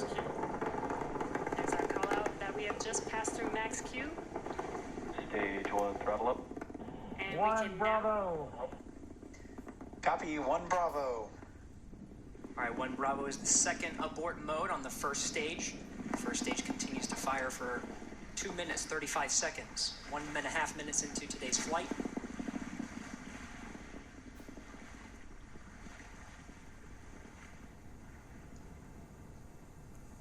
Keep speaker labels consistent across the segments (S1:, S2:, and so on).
S1: max Q.
S2: There's our call out that we have just passed through max Q.
S3: Stage 1, throttle up.
S2: And
S4: One
S2: we can
S4: Bravo.
S5: Copy, 1 Bravo.
S6: All right, 1 Bravo is the second abort mode on the first stage. The first stage continues to fire for 2 minutes, 35 seconds. 1.5 minutes into today's flight.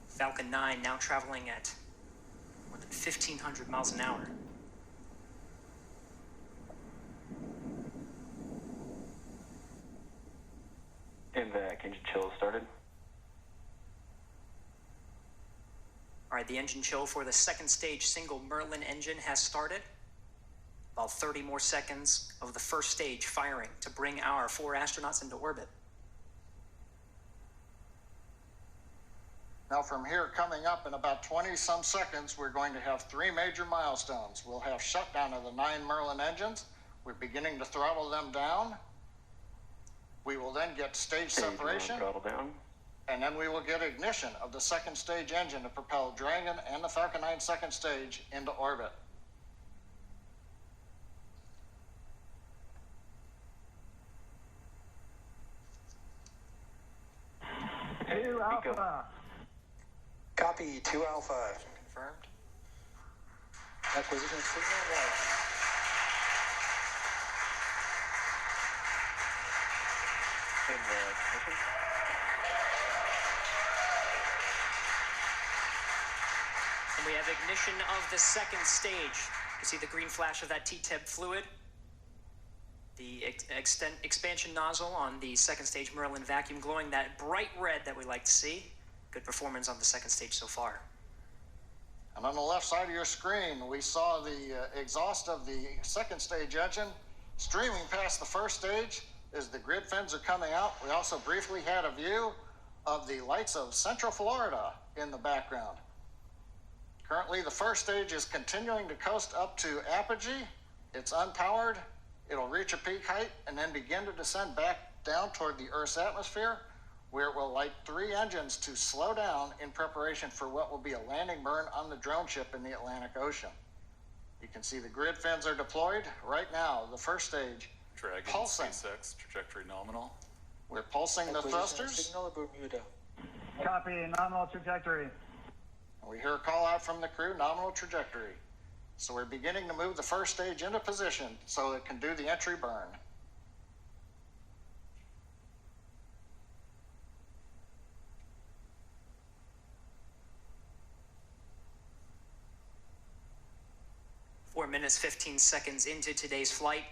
S6: Falcon 9 now traveling at more than 1,500 miles an hour.
S3: And the engine chill started.
S6: All right, the engine chill for the second stage single Merlin engine has started. About 30 more seconds of the first stage firing to bring our 4 astronauts into orbit.
S4: Now from here, coming up in about 20-some seconds, we're going to have 3 major milestones. We'll have shutdown of the 9 Merlin engines. We're beginning to throttle them down. We will then get stage separation.
S3: Throttle down.
S4: And then we will get ignition of the second stage engine to propel Dragon and the Falcon 9 second stage into orbit. Two Alpha.
S5: Copy, 2 Alpha.
S6: Confirmed.
S5: Acquisition signal lost.
S3: And ignition.
S6: And we have ignition of the second stage. You see the green flash of that T-tip fluid. The expansion nozzle on the second stage Merlin vacuum glowing that bright red that we like to see. Good performance on the second stage so far.
S4: And on the left side of your screen, we saw the exhaust of the second stage engine streaming past the first stage as the grid fins are coming out. We also briefly had a view of the lights of Central Florida in the background. Currently, the first stage is continuing to coast up to apogee. It's unpowered. It'll reach a peak height and then begin to descend back down toward the Earth's atmosphere, where it will light 3 engines to slow down in preparation for what will be a landing burn on the drone ship in the Atlantic Ocean. You can see the grid fins are deployed right now. The first stage
S1: Dragon,
S4: pulsing.
S1: SpaceX, trajectory nominal.
S4: We're pulsing the thrusters.
S5: Signal Bermuda.
S4: Copy, nominal trajectory. We hear a call out from the crew, nominal trajectory. So we're beginning to move the first stage into position so it can do the entry burn.
S6: Four minutes, 15 seconds into today's flight.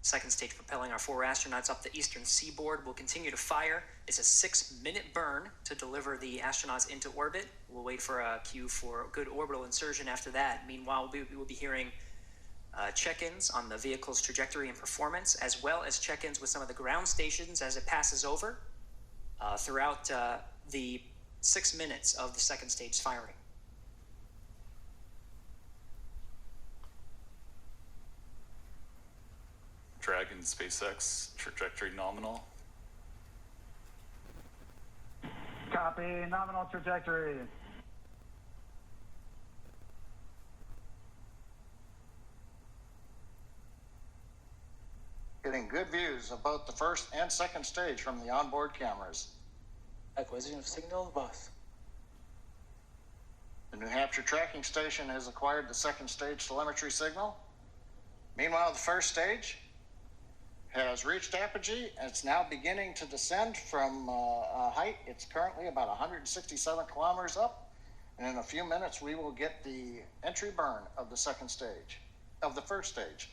S6: Second stage propelling our 4 astronauts up the eastern seaboard. We'll continue to fire. It's a 6-minute burn to deliver the astronauts into orbit. We'll wait for a cue for good orbital insertion after that. Meanwhile, we will be hearing check-ins on the vehicle's trajectory and performance, as well as check-ins with some of the ground stations as it passes over throughout the 6 minutes of the second stage firing.
S1: Dragon, SpaceX, trajectory nominal.
S4: Copy, nominal trajectory. Getting good views of both the first and second stage from the onboard cameras.
S5: Acquisition signal lost.
S4: The New Hampshire tracking station has acquired the second stage telemetry signal. Meanwhile, the first stage has reached apogee and it's now beginning to descend from a height. It's currently about 167 kilometers up, and in a few minutes we will get the entry burn of the second stage, of the first stage.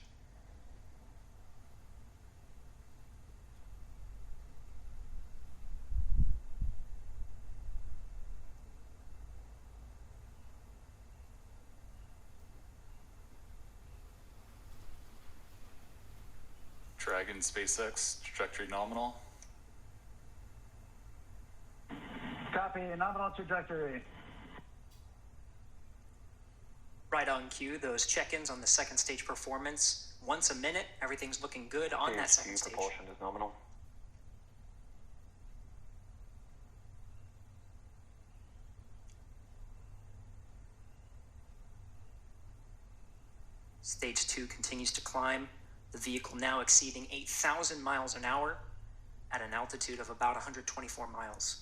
S1: Dragon, SpaceX, trajectory nominal.
S4: Copy, nominal trajectory.
S6: Right on cue, those check-ins on the second stage performance. Once a minute, everything's looking good on that second stage.
S3: Propulsion is nominal.
S6: Stage 2 continues to climb, the vehicle now exceeding 8,000 miles an hour at an altitude of about 124 miles.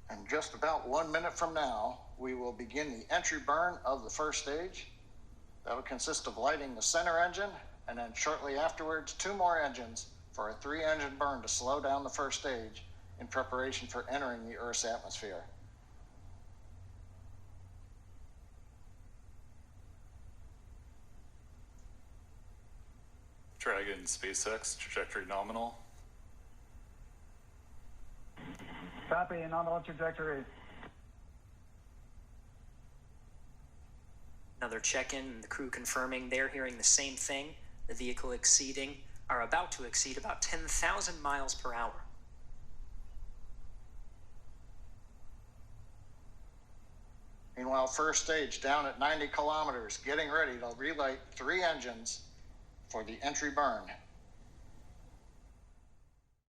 S4: And just about 1 minute from now, we will begin the entry burn of the first stage. That will consist of lighting the center engine, and then shortly afterwards, 2 more engines for a 3-engine burn to slow down the first stage in preparation for entering the Earth's atmosphere.
S1: Dragon SpaceX, trajectory nominal.
S7: Copy, nominal trajectory.
S6: Another check-in, the crew confirming they're hearing the same thing. The vehicle about to exceed about 10,000 miles per hour.
S4: Meanwhile, first stage down at 90 kilometers, getting ready to relight 3 engines for the entry burn.